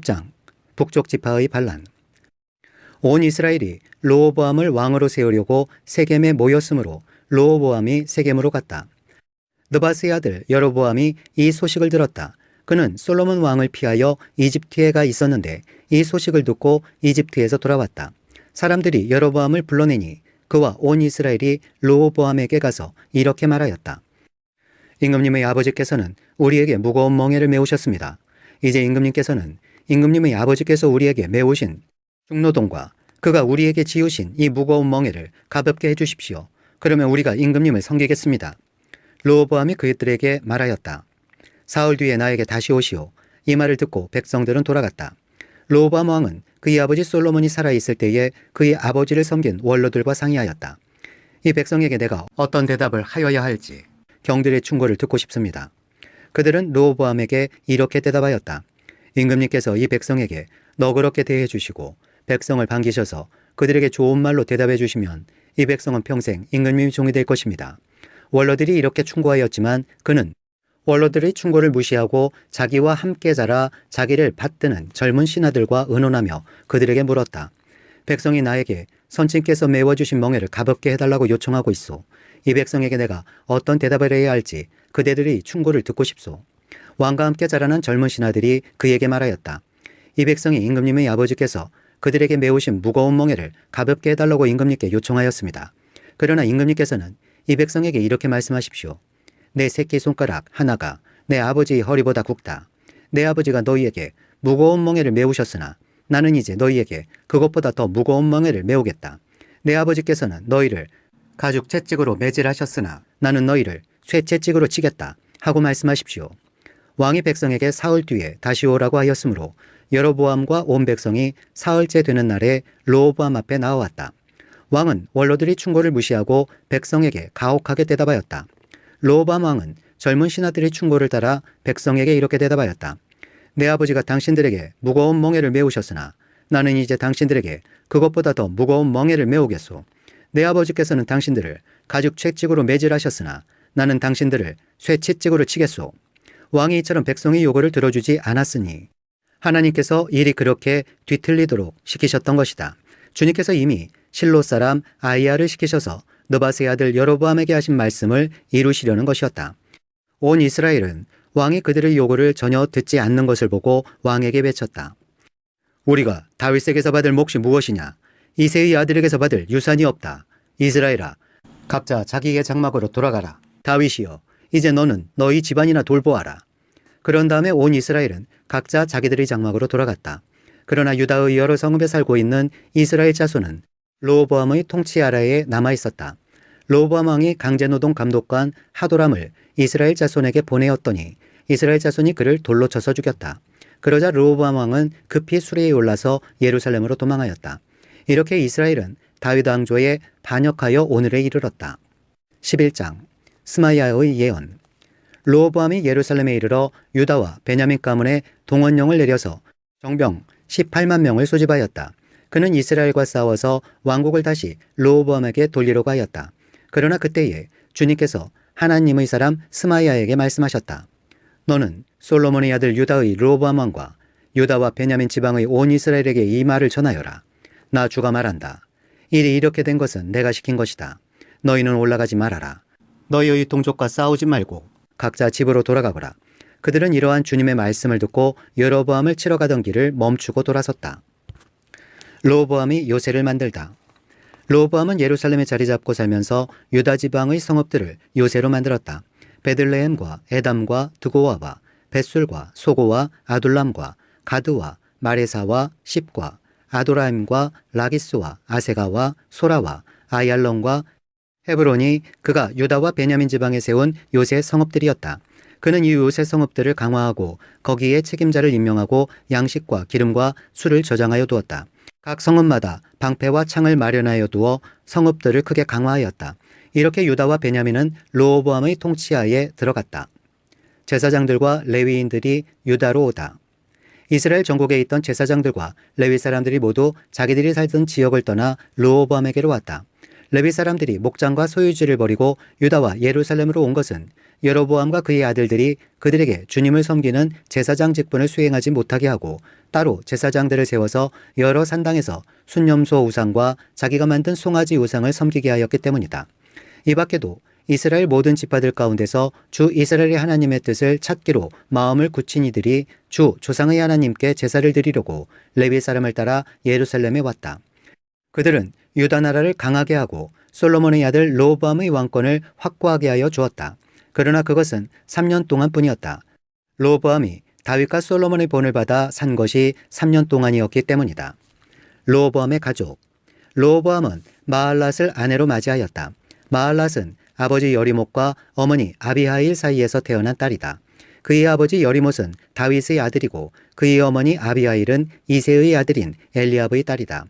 10장 북쪽 지파의 반란. 온 이스라엘이 르호보암을 왕으로 세우려고 세겜에 모였으므로 르호보암이 세겜으로 갔다. 느바스의 아들 여로보암이 이 소식을 들었다. 그는 솔로몬 왕을 피하여 이집트에 가 있었는데 이 소식을 듣고 이집트에서 돌아왔다. 사람들이 여로보암을 불러내니 그와 온 이스라엘이 르호보암에게 가서 이렇게 말하였다. 임금님의 아버지께서는 우리에게 무거운 멍에를 메우셨습니다. 이제 임금님께서는 임금님의 아버지께서 우리에게 메우신 중노동과 그가 우리에게 지으신 이 무거운 멍에를 가볍게 해주십시오. 그러면 우리가 임금님을 섬기겠습니다. 르호보암이 그들에게 말하였다. 사흘 뒤에 나에게 다시 오시오. 이 말을 듣고 백성들은 돌아갔다. 르호보암 왕은 그의 아버지 솔로몬이 살아있을 때에 그의 아버지를 섬긴 원로들과 상의하였다. 이 백성에게 내가 어떤 대답을 하여야 할지 경들의 충고를 듣고 싶습니다. 그들은 르호보암에게 이렇게 대답하였다. 임금님께서 이 백성에게 너그럽게 대해 주시고 백성을 반기셔서 그들에게 좋은 말로 대답해 주시면 이 백성은 평생 임금님의 종이 될 것입니다. 원로들이 이렇게 충고하였지만 그는 원로들의 충고를 무시하고 자기와 함께 자라 자기를 받드는 젊은 신하들과 의논하며 그들에게 물었다. 백성이 나에게 선친께서 메워주신 멍에를 가볍게 해달라고 요청하고 있소. 이 백성에게 내가 어떤 대답을 해야 할지 그대들의 충고를 듣고 싶소. 왕과 함께 자라난 젊은 신하들이 그에게 말하였다. 이 백성이 임금님의 아버지께서 그들에게 메우신 무거운 멍에를 가볍게 해달라고 임금님께 요청하였습니다. 그러나 임금님께서는 이 백성에게 이렇게 말씀하십시오. 내 새끼손가락 하나가 내 아버지의 허리보다 굵다. 내 아버지가 너희에게 무거운 멍에를 메우셨으나 나는 이제 너희에게 그것보다 더 무거운 멍에를 메우겠다. 내 아버지께서는 너희를 가죽 채찍으로 매질하셨으나 나는 너희를 쇠채찍으로 치겠다 하고 말씀하십시오. 왕이 백성에게 사흘 뒤에 다시 오라고 하였으므로 여로보암과 온 백성이 사흘째 되는 날에 르호보암 앞에 나와왔다. 왕은 원로들이 충고를 무시하고 백성에게 가혹하게 대답하였다. 르호보암 왕은 젊은 신하들의 충고를 따라 백성에게 이렇게 대답하였다. 내 아버지가 당신들에게 무거운 멍에를 메우셨으나 나는 이제 당신들에게 그것보다 더 무거운 멍에를 메우겠소. 내 아버지께서는 당신들을 가죽 채찍으로 매질하셨으나 나는 당신들을 쇠채찍으로 치겠소. 왕이 이처럼 백성의 요구를 들어주지 않았으니 하나님께서 일이 그렇게 뒤틀리도록 시키셨던 것이다. 주님께서 이미 실로 사람 아이야를 시키셔서 느바스의 아들 여로보암에게 하신 말씀을 이루시려는 것이었다. 온 이스라엘은 왕이 그들의 요구를 전혀 듣지 않는 것을 보고 왕에게 외쳤다. 우리가 다윗에게서 받을 몫이 무엇이냐? 이새의 아들에게서 받을 유산이 없다. 이스라엘아, 각자 자기의 장막으로 돌아가라. 다윗이여, 이제 너는 너희 집안이나 돌보아라. 그런 다음에 온 이스라엘은 각자 자기들의 장막으로 돌아갔다. 그러나 유다의 여러 성읍에 살고 있는 이스라엘 자손은 르호보암의 통치 아래에 남아있었다. 르호보암 왕이 강제노동 감독관 하도람을 이스라엘 자손에게 보내었더니 이스라엘 자손이 그를 돌로 쳐서 죽였다. 그러자 르호보암 왕은 급히 수레에 올라서 예루살렘으로 도망하였다. 이렇게 이스라엘은 다윗 왕조에 반역하여 오늘에 이르렀다. 11장 스마야의 예언. 르호보암이 예루살렘에 이르러 유다와 베냐민 가문에 동원령을 내려서 정병 18만 명을 소집하였다. 그는 이스라엘과 싸워서 왕국을 다시 르호보암에게 돌리려고 하였다. 그러나 그때에 주님께서 하나님의 사람 스마야에게 말씀하셨다. 너는 솔로몬의 아들 유다의 르호보암 왕과 유다와 베냐민 지방의 온 이스라엘에게 이 말을 전하여라. 나 주가 말한다. 일이 이렇게 된 것은 내가 시킨 것이다. 너희는 올라가지 말아라. 너희의 동족과 싸우지 말고 각자 집으로 돌아가거라. 그들은 이러한 주님의 말씀을 듣고 여로보암을 치러 가던 길을 멈추고 돌아섰다. 르호보암이 요새를 만들다. 르호보암은 예루살렘에 자리 잡고 살면서 유다 지방의 성읍들을 요새로 만들었다. 베들레헴과 에담과 드고와와 벳술과 소고와 아둘람과 가드와 마레사와 십과 아도라임과 라기스와 아세가와 소라와 아얄론과 헤브론이 그가 유다와 베냐민 지방에 세운 요새 성읍들이었다. 그는 이 요새 성읍들을 강화하고 거기에 책임자를 임명하고 양식과 기름과 술을 저장하여 두었다. 각 성읍마다 방패와 창을 마련하여 두어 성읍들을 크게 강화하였다. 이렇게 유다와 베냐민은 르호보암의 통치하에 들어갔다. 제사장들과 레위인들이 유다로 오다. 이스라엘 전국에 있던 제사장들과 레위 사람들이 모두 자기들이 살던 지역을 떠나 르호보암에게로 왔다. 레위 사람들이 목장과 소유지를 버리고 유다와 예루살렘으로 온 것은 여로보암과 그의 아들들이 그들에게 주님을 섬기는 제사장 직분을 수행하지 못하게 하고 따로 제사장들을 세워서 여러 산당에서 순념소 우상과 자기가 만든 송아지 우상을 섬기게 하였기 때문이다. 이 밖에도 이스라엘 모든 지파들 가운데서 주 이스라엘의 하나님의 뜻을 찾기로 마음을 굳힌 이들이 주 조상의 하나님께 제사를 드리려고 레위 사람을 따라 예루살렘에 왔다. 그들은 유다 나라를 강하게 하고 솔로몬의 아들 르호보암의 왕권을 확고하게 하여 주었다. 그러나 그것은 3년 동안뿐이었다. 르호보암이 다윗과 솔로몬의 본을 받아 산 것이 3년 동안이었기 때문이다. 르호보암의 가족. 르호보암은 마할랏을 아내로 맞이하였다. 마할랏은 아버지 여리못과 어머니 아비하일 사이에서 태어난 딸이다. 그의 아버지 여리못은 다윗의 아들이고 그의 어머니 아비하일은 이새의 아들인 엘리압의 딸이다.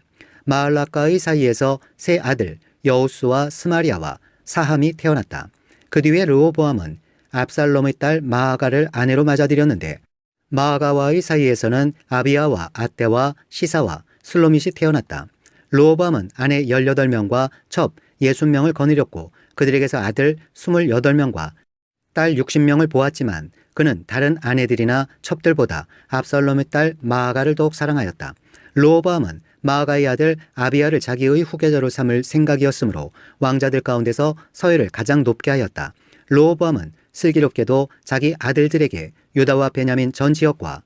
마할랏과의 사이에서 세 아들 여우스와 스마리아와 사함이 태어났다. 그 뒤에 르호보암은 압살롬의 딸 마아가를 아내로 맞아들였는데 마아가와의 사이에서는 아비야와 아떼와 시사와 슬로밋이 태어났다. 르호보암은 아내 18명과 첩 60명을 거느렸고 그들에게서 아들 28명과 딸 60명을 보았지만 그는 다른 아내들이나 첩들보다 압살롬의 딸 마아가를 더욱 사랑하였다. 르호보암은 마아가의 아들 아비야를 자기의 후계자로 삼을 생각이었으므로 왕자들 가운데서 서열을 가장 높게 하였다. 르호보암은 슬기롭게도 자기 아들들에게 유다와 베냐민 전 지역과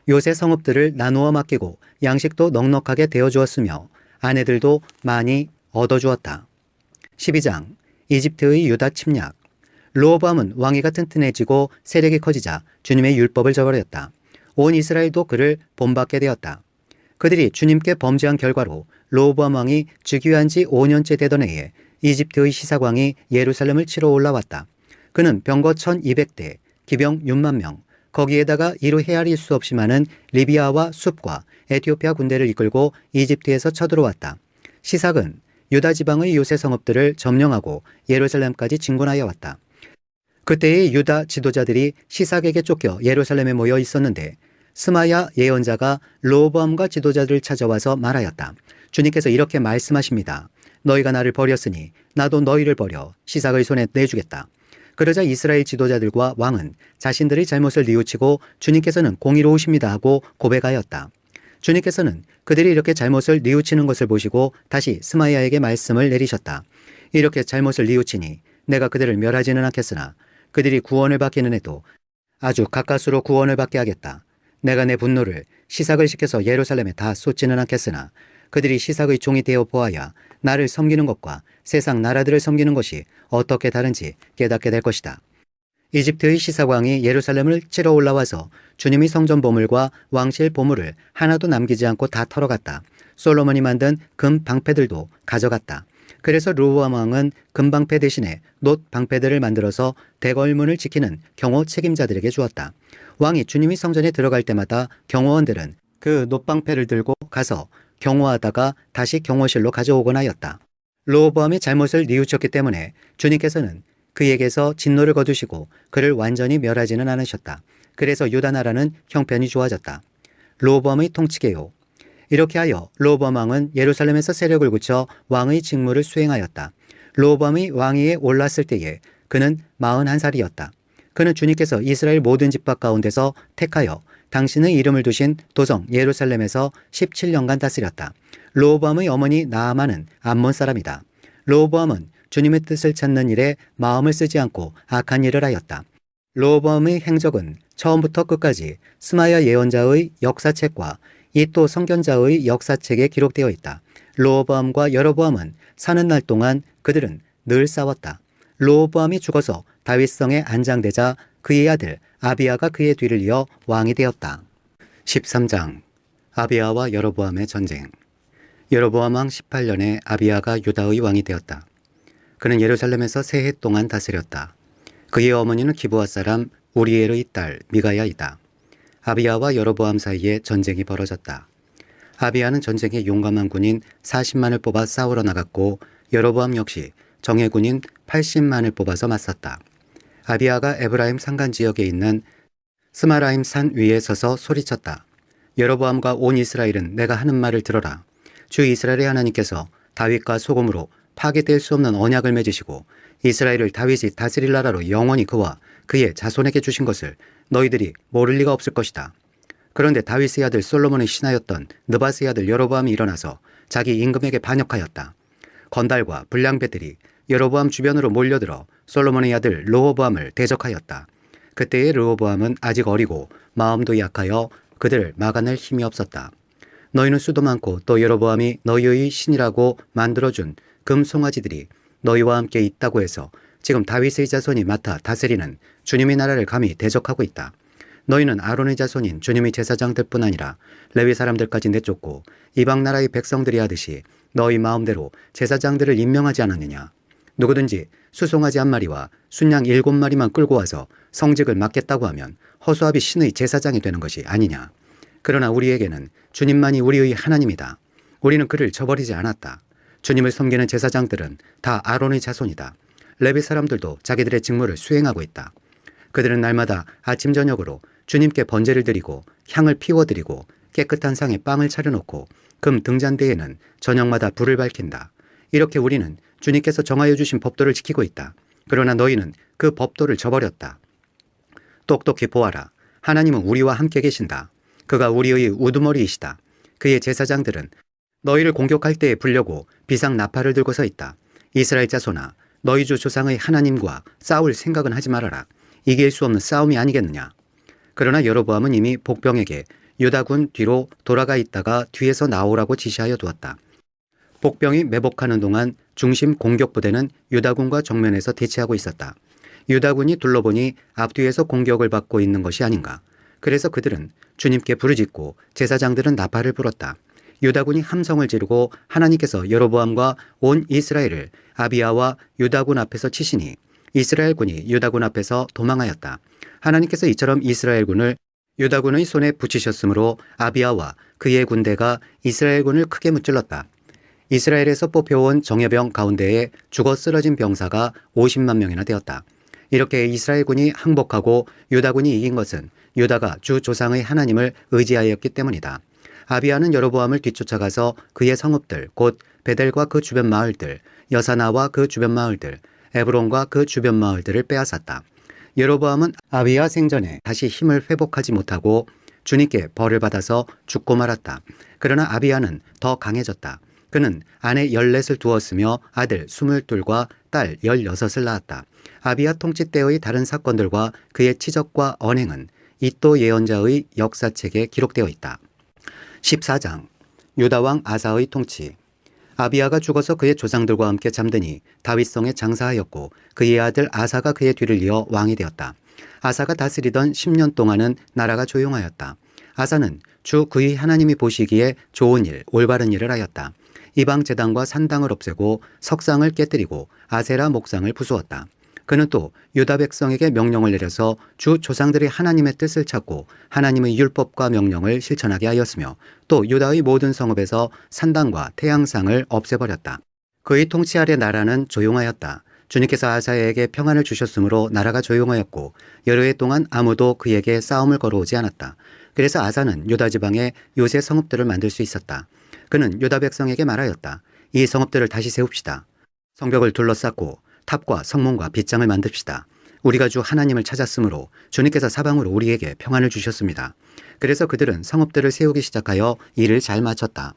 요새 성읍들을 나누어 맡기고 양식도 넉넉하게 되어주었으며 아내들도 많이 얻어주었다. 12장 이집트의 유다 침략. 르호보암은 왕위가 튼튼해지고 세력이 커지자 주님의 율법을 저버렸다. 온 이스라엘도 그를 본받게 되었다. 그들이 주님께 범죄한 결과로 르호보암 왕이 즉위한 지 5년째 되던 해에 이집트의 시사광이 예루살렘을 치러 올라왔다. 그는 병거 1200대, 기병 6만 명, 거기에다가 이루 헤아릴 수 없이 많은 리비아와 숲과 에티오피아 군대를 이끌고 이집트에서 쳐들어왔다. 시삭은 유다 지방의 요새 성읍들을 점령하고 예루살렘까지 진군하여 왔다. 그때의 유다 지도자들이 시삭에게 쫓겨 예루살렘에 모여 있었는데 스마야 예언자가 르호보암과 지도자들을 찾아와서 말하였다. 주님께서 이렇게 말씀하십니다. 너희가 나를 버렸으니 나도 너희를 버려 시삭의 손에 내주겠다. 그러자 이스라엘 지도자들과 왕은 자신들의 잘못을 뉘우치고 주님께서는 공의로우십니다 하고 고백하였다. 주님께서는 그들이 이렇게 잘못을 뉘우치는 것을 보시고 다시 스마야에게 말씀을 내리셨다. 이렇게 잘못을 뉘우치니 내가 그들을 멸하지는 않겠으나 그들이 구원을 받기는 해도 아주 가까스로 구원을 받게 하겠다. 내가 내 분노를 시삭을 시켜서 예루살렘에 다 쏟지는 않겠으나 그들이 시삭의 종이 되어 보아야 나를 섬기는 것과 세상 나라들을 섬기는 것이 어떻게 다른지 깨닫게 될 것이다. 이집트의 시삭왕이 예루살렘을 치러 올라와서 주님의 성전 보물과 왕실 보물을 하나도 남기지 않고 다 털어갔다. 솔로몬이 만든 금 방패들도 가져갔다. 그래서 르호보암 왕은 금 방패 대신에 놋 방패들을 만들어서 대궐문을 지키는 경호 책임자들에게 주었다. 왕이 주님이 성전에 들어갈 때마다 경호원들은 그 놋 방패를 들고 가서 경호하다가 다시 경호실로 가져오곤 하였다. 르호보암이 잘못을 뉘우쳤기 때문에 주님께서는 그에게서 진노를 거두시고 그를 완전히 멸하지는 않으셨다. 그래서 유다 나라는 형편이 좋아졌다. 르호보암의 통치개요. 이렇게 하여 르호보암 왕은 예루살렘에서 세력을 굳혀 왕의 직무를 수행하였다. 르호보암이 왕위에 올랐을 때에 그는 41살이었다. 그는 주님께서 이스라엘 모든 집합 가운데서 택하여 당신의 이름을 두신 도성 예루살렘에서 17년간 다스렸다. 르호보암의 어머니 나아만은 암몬 사람이다. 르호보암은 주님의 뜻을 찾는 일에 마음을 쓰지 않고 악한 일을 하였다. 르호보암의 행적은 처음부터 끝까지 스마야 예언자의 역사책과 이또 선견자의 역사책에 기록되어 있다. 르호보암과 여로보암은 사는 날 동안 그들은 늘 싸웠다. 르호보암이 죽어서 다윗성에 안장되자 그의 아들 아비야가 그의 뒤를 이어 왕이 되었다. 13장 아비야와 여로보암의 전쟁. 여로보암 왕 18년에 아비야가 유다의 왕이 되었다. 그는 예루살렘에서 3해 동안 다스렸다. 그의 어머니는 기브아 사람 우리엘의 딸 미가야이다. 아비야와 여로보암 사이에 전쟁이 벌어졌다. 아비야는 전쟁에 용감한 군인 40만을 뽑아 싸우러 나갔고 여로보암 역시 정예군인 80만을 뽑아서 맞섰다. 아비야가 에브라임 산간 지역에 있는 스마라임 산 위에 서서 소리쳤다. 여로보암과 온 이스라엘은 내가 하는 말을 들어라. 주 이스라엘의 하나님께서 다윗과 소금으로 파괴될 수 없는 언약을 맺으시고 이스라엘을 다윗이 다스릴 나라로 영원히 그와 그의 자손에게 주신 것을 너희들이 모를 리가 없을 것이다. 그런데 다윗의 아들 솔로몬의 신하였던 느바스의 아들 여로보암이 일어나서 자기 임금에게 반역하였다. 건달과 불량배들이 여로보암 주변으로 몰려들어 솔로몬의 아들 르호보암을 대적하였다. 그때의 르호보암은 아직 어리고 마음도 약하여 그들을 막아낼 힘이 없었다. 너희는 수도 많고 또 여로보암이 너희의 신이라고 만들어준 금 송아지들이 너희와 함께 있다고 해서 지금 다윗의 자손이 맡아 다스리는 주님의 나라를 감히 대적하고 있다. 너희는 아론의 자손인 주님의 제사장들뿐 아니라 레위 사람들까지 내쫓고 이방 나라의 백성들이 하듯이 너희 마음대로 제사장들을 임명하지 않았느냐. 누구든지 수송아지 한 마리와 순양 7마리만 끌고 와서 성직을 맡겠다고 하면 허수아비 신의 제사장이 되는 것이 아니냐. 그러나 우리에게는 주님만이 우리의 하나님이다. 우리는 그를 저버리지 않았다. 주님을 섬기는 제사장들은 다 아론의 자손이다. 레위 사람들도 자기들의 직무를 수행하고 있다. 그들은 날마다 아침 저녁으로 주님께 번제를 드리고 향을 피워드리고 깨끗한 상에 빵을 차려놓고 금 등잔대에는 저녁마다 불을 밝힌다. 이렇게 우리는 주님께서 정하여 주신 법도를 지키고 있다. 그러나 너희는 그 법도를 저버렸다. 똑똑히 보아라. 하나님은 우리와 함께 계신다. 그가 우리의 우두머리이시다. 그의 제사장들은 너희를 공격할 때에 불려고 비상 나팔을 들고 서 있다. 이스라엘 자손아, 너희 주 조상의 하나님과 싸울 생각은 하지 말아라. 이길 수 없는 싸움이 아니겠느냐. 그러나 여로보암은 이미 복병에게 유다군 뒤로 돌아가 있다가 뒤에서 나오라고 지시하여 두었다. 복병이 매복하는 동안 중심 공격부대는 유다군과 정면에서 대치하고 있었다. 유다군이 둘러보니 앞뒤에서 공격을 받고 있는 것이 아닌가. 그래서 그들은 주님께 부르짖고 제사장들은 나팔을 불었다. 유다군이 함성을 지르고 하나님께서 여로보암과 온 이스라엘을 아비야와 유다군 앞에서 치시니 이스라엘군이 유다군 앞에서 도망하였다. 하나님께서 이처럼 이스라엘군을 유다군의 손에 붙이셨으므로 아비야와 그의 군대가 이스라엘군을 크게 무찔렀다. 이스라엘에서 뽑혀온 정예병 가운데에 죽어 쓰러진 병사가 50만 명이나 되었다. 이렇게 이스라엘군이 항복하고 유다군이 이긴 것은 유다가 주 조상의 하나님을 의지하였기 때문이다. 아비야는 여로보암을 뒤쫓아가서 그의 성읍들 곧 베델과 그 주변 마을들, 여사나와 그 주변 마을들, 에브론과 그 주변 마을들을 빼앗았다. 여로보암은 아비야 생전에 다시 힘을 회복하지 못하고 주님께 벌을 받아서 죽고 말았다. 그러나 아비야는 더 강해졌다. 그는 아내 14을 두었으며 아들 22과 딸 16을 낳았다. 아비야 통치 때의 다른 사건들과 그의 치적과 언행은 이도 예언자의 역사책에 기록되어 있다. 14장 유다왕 아사의 통치. 아비야가 죽어서 그의 조상들과 함께 잠드니 다윗성에 장사하였고 그의 아들 아사가 그의 뒤를 이어 왕이 되었다. 아사가 다스리던 10년 동안은 나라가 조용하였다. 아사는 주 그의 하나님이 보시기에 좋은 일, 올바른 일을 하였다. 이방 제단과 산당을 없애고 석상을 깨뜨리고 아세라 목상을 부수었다. 그는 또 유다 백성에게 명령을 내려서 주 조상들이 하나님의 뜻을 찾고 하나님의 율법과 명령을 실천하게 하였으며 또 유다의 모든 성읍에서 산당과 태양상을 없애버렸다. 그의 통치 아래 나라는 조용하였다. 주님께서 아사에게 평안을 주셨으므로 나라가 조용하였고 여러 해 동안 아무도 그에게 싸움을 걸어오지 않았다. 그래서 아사는 유다 지방에 요새 성읍들을 만들 수 있었다. 그는 유다 백성에게 말하였다. 이 성읍들을 다시 세웁시다. 성벽을 둘러쌌고 탑과 성문과 빗장을 만듭시다. 우리가 주 하나님을 찾았으므로 주님께서 사방으로 우리에게 평안을 주셨습니다. 그래서 그들은 성읍들을 세우기 시작하여 일을 잘 마쳤다.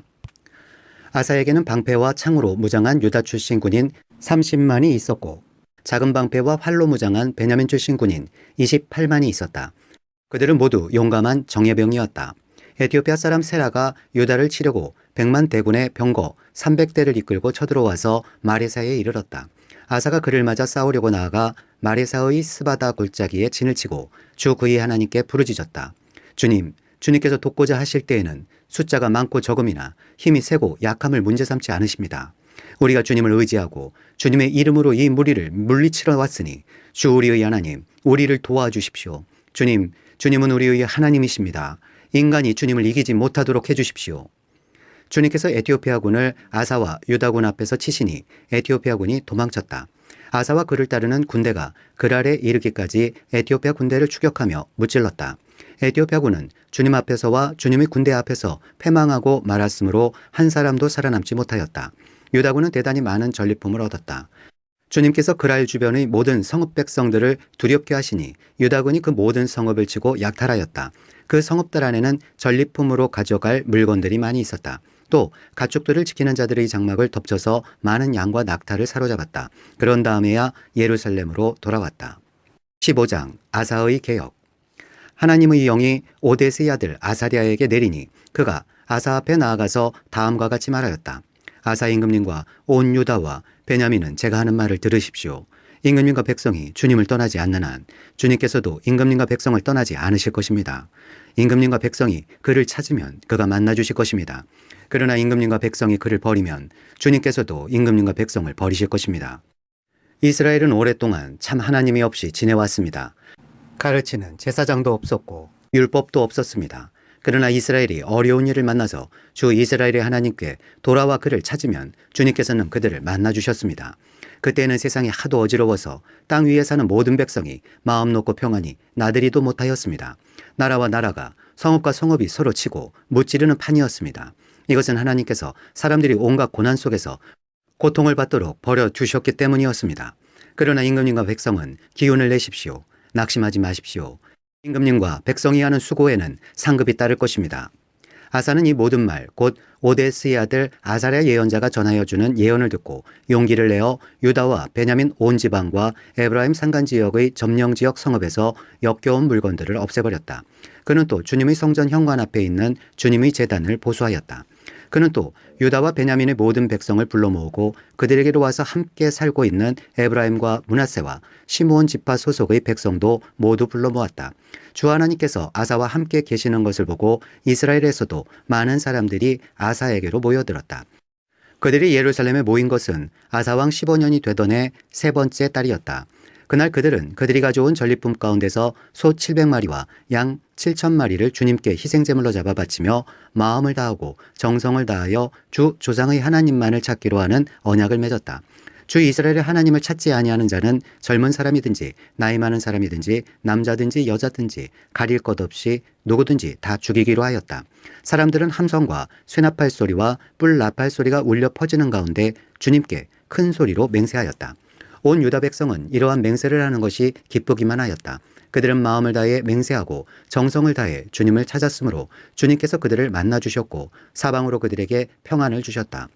아사에게는 방패와 창으로 무장한 유다 출신 군인 30만이 있었고 작은 방패와 활로 무장한 베냐민 출신 군인 28만이 있었다. 그들은 모두 용감한 정예병이었다. 에티오피아 사람 세라가 유다를 치려고 100만 대군의 병거 300대를 이끌고 쳐들어와서 마레사에 이르렀다. 아사가 그를 맞아 싸우려고 나아가 마레사의 스바다 골짜기에 진을 치고 주 그의 하나님께 부르짖었다. 주님, 주님께서 돕고자 하실 때에는 숫자가 많고 적음이나 힘이 세고 약함을 문제 삼지 않으십니다. 우리가 주님을 의지하고 주님의 이름으로 이 무리를 물리치러 왔으니 주 우리의 하나님, 우리를 도와주십시오. 주님, 주님은 우리의 하나님이십니다. 인간이 주님을 이기지 못하도록 해주십시오. 주님께서 에티오피아군을 아사와 유다군 앞에서 치시니 에티오피아군이 도망쳤다. 아사와 그를 따르는 군대가 그랄에 이르기까지 에티오피아 군대를 추격하며 무찔렀다. 에티오피아군은 주님 앞에서와 주님의 군대 앞에서 패망하고 말았으므로 한 사람도 살아남지 못하였다. 유다군은 대단히 많은 전리품을 얻었다. 주님께서 그랄 주변의 모든 성읍 백성들을 두렵게 하시니 유다군이 그 모든 성읍을 치고 약탈하였다. 그 성읍들 안에는 전리품으로 가져갈 물건들이 많이 있었다. 또 가축들을 지키는 자들의 장막을 덮쳐서 많은 양과 낙타를 사로잡았다. 그런 다음에야 예루살렘으로 돌아왔다. 15장 아사의 개혁. 하나님의 영이 오데스의 아들 아사랴에게 내리니 그가 아사 앞에 나아가서 다음과 같이 말하였다. 아사 임금님과 온 유다와 베냐민은 제가 하는 말을 들으십시오. 임금님과 백성이 주님을 떠나지 않는 한 주님께서도 임금님과 백성을 떠나지 않으실 것입니다. 임금님과 백성이 그를 찾으면 그가 만나주실 것입니다. 그러나 임금님과 백성이 그를 버리면 주님께서도 임금님과 백성을 버리실 것입니다. 이스라엘은 오랫동안 참 하나님이 없이 지내왔습니다. 가르치는 제사장도 없었고 율법도 없었습니다. 그러나 이스라엘이 어려운 일을 만나서 주 이스라엘의 하나님께 돌아와 그를 찾으면 주님께서는 그들을 만나주셨습니다. 그때는 세상이 하도 어지러워서 땅 위에 사는 모든 백성이 마음 놓고 평안히 나들이도 못하였습니다. 나라와 나라가 성읍과 성읍이 서로 치고 무찌르는 판이었습니다. 이것은 하나님께서 사람들이 온갖 고난 속에서 고통을 받도록 버려두셨기 때문이었습니다. 그러나 임금님과 백성은 기운을 내십시오. 낙심하지 마십시오. 임금님과 백성이 하는 수고에는 상급이 따를 것입니다. 아사는 이 모든 말, 곧 오데스의 아들 아사랴 예언자가 전하여 주는 예언을 듣고 용기를 내어 유다와 베냐민 온 지방과 에브라임 산간 지역의 점령 지역 성읍에서 역겨운 물건들을 없애버렸다. 그는 또 주님의 성전 현관 앞에 있는 주님의 제단을 보수하였다. 그는 또 유다와 베냐민의 모든 백성을 불러 모으고 그들에게로 와서 함께 살고 있는 에브라임과 므낫세와 시므온 지파 소속의 백성도 모두 불러 모았다. 주 하나님께서 아사와 함께 계시는 것을 보고 이스라엘에서도 많은 사람들이 아사에게로 모여들었다. 그들이 예루살렘에 모인 것은 아사왕 15년이 되던 해 세 번째 달이었다. 그날 그들은 그들이 가져온 전리품 가운데서 소 700마리와 양 7,000마리를 주님께 희생제물로 잡아 바치며 마음을 다하고 정성을 다하여 주 조상의 하나님만을 찾기로 하는 언약을 맺었다. 주 이스라엘의 하나님을 찾지 아니하는 자는 젊은 사람이든지 나이 많은 사람이든지 남자든지 여자든지 가릴 것 없이 누구든지 다 죽이기로 하였다. 사람들은 함성과 쇠나팔 소리와 뿔 나팔 소리가 울려 퍼지는 가운데 주님께 큰 소리로 맹세하였다. 온 유다 백성은 이러한 맹세를 하는 것이 기쁘기만 하였다. 그들은 마음을 다해 맹세하고 정성을 다해 주님을 찾았으므로 주님께서 그들을 만나주셨고 사방으로 그들에게 평안을 주셨다.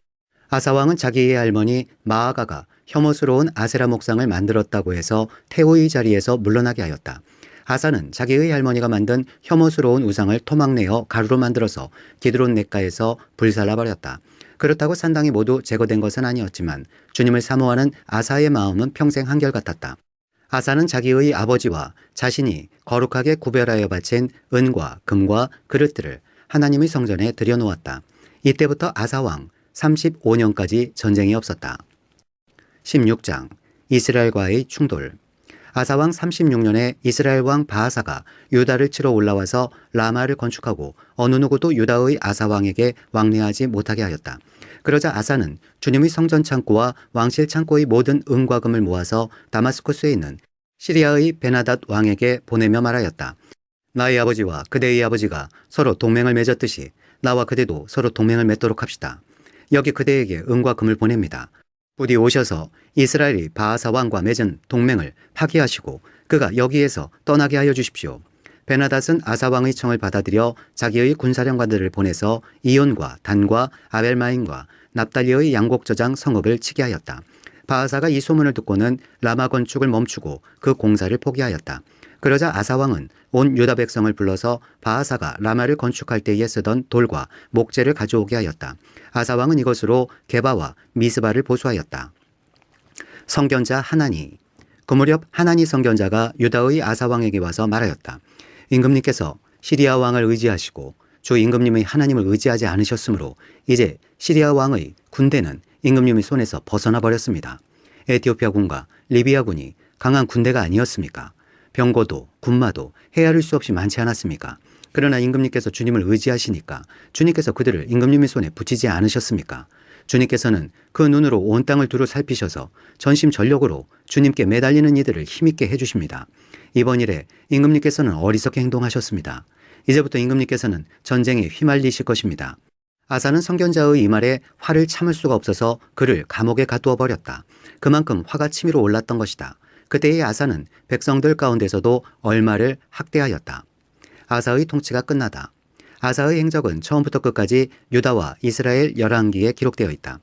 아사왕은 자기의 할머니 마아가가 혐오스러운 아세라 목상을 만들었다고 해서 태호의 자리에서 물러나게 하였다. 아사는 자기의 할머니가 만든 혐오스러운 우상을 토막내어 가루로 만들어서 기드론 냇가에서 불살라버렸다. 그렇다고 산당이 모두 제거된 것은 아니었지만 주님을 사모하는 아사의 마음은 평생 한결같았다. 아사는 자기의 아버지와 자신이 거룩하게 구별하여 바친 은과 금과 그릇들을 하나님의 성전에 들여놓았다. 이때부터 아사왕 35년까지 전쟁이 없었다. 16장 이스라엘과의 충돌. 아사왕 36년에 이스라엘 왕 바하사가 유다를 치러 올라와서 라마를 건축하고 어느 누구도 유다의 아사왕에게 왕래하지 못하게 하였다. 그러자 아사는 주님의 성전 창고와 왕실 창고의 모든 은과 금을 모아서 다마스쿠스에 있는 시리아의 베나닷 왕에게 보내며 말하였다. 나의 아버지와 그대의 아버지가 서로 동맹을 맺었듯이 나와 그대도 서로 동맹을 맺도록 합시다. 여기 그대에게 은과 금을 보냅니다. 부디 오셔서 이스라엘이 바하사 왕과 맺은 동맹을 파기하시고 그가 여기에서 떠나게 하여 주십시오. 베나닷은 아사 왕의 청을 받아들여 자기의 군사령관들을 보내서 이온과 단과 아벨마임과 납달리의 양곡저장 성읍을 치게 하였다. 바하사가 이 소문을 듣고는 라마 건축을 멈추고 그 공사를 포기하였다. 그러자 아사 왕은 온 유다 백성을 불러서 바하사가 라마를 건축할 때에 쓰던 돌과 목재를 가져오게 하였다. 아사 왕은 이것으로 게바와 미스바를 보수하였다. 성견자 하나니. 그 무렵 하나니 성견자가 유다의 아사 왕에게 와서 말하였다. 임금님께서 시리아 왕을 의지하시고 주 임금님의 하나님을 의지하지 않으셨으므로 이제 시리아 왕의 군대는 임금님의 손에서 벗어나 버렸습니다. 에티오피아 군과 리비아 군이 강한 군대가 아니었습니까? 병거도 군마도 헤아릴 수 없이 많지 않았습니까? 그러나 임금님께서 주님을 의지하시니까 주님께서 그들을 임금님의 손에 붙이지 않으셨습니까? 주님께서는 그 눈으로 온 땅을 두루 살피셔서 전심전력으로 주님께 매달리는 이들을 힘있게 해주십니다. 이번 일에 임금님께서는 어리석게 행동하셨습니다. 이제부터 임금님께서는 전쟁에 휘말리실 것입니다. 아사는 선견자의 이 말에 화를 참을 수가 없어서 그를 감옥에 가두어 버렸다. 그만큼 화가 치밀어 올랐던 것이다. 그때의 아사는 백성들 가운데서도 얼마를 학대하였다. 아사의 통치가 끝나다. 아사의 행적은 처음부터 끝까지 유다와 이스라엘 열왕기에 기록되어 있다.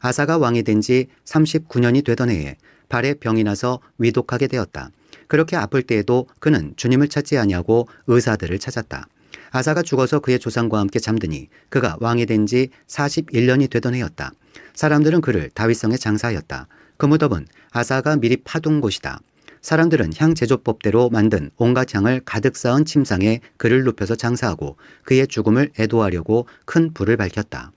아사가 왕이 된 지 39년이 되던 해에 발에 병이 나서 위독하게 되었다. 그렇게 아플 때에도 그는 주님을 찾지 아니하고 의사들을 찾았다. 아사가 죽어서 그의 조상과 함께 잠드니 그가 왕이 된 지 41년이 되던 해였다. 사람들은 그를 다윗성에 장사하였다. 그 무덤은 아사가 미리 파둔 곳이다. 사람들은 향 제조법대로 만든 온갖 향을 가득 쌓은 침상에 그를 눕혀서 장사하고 그의 죽음을 애도하려고 큰 불을 밝혔다.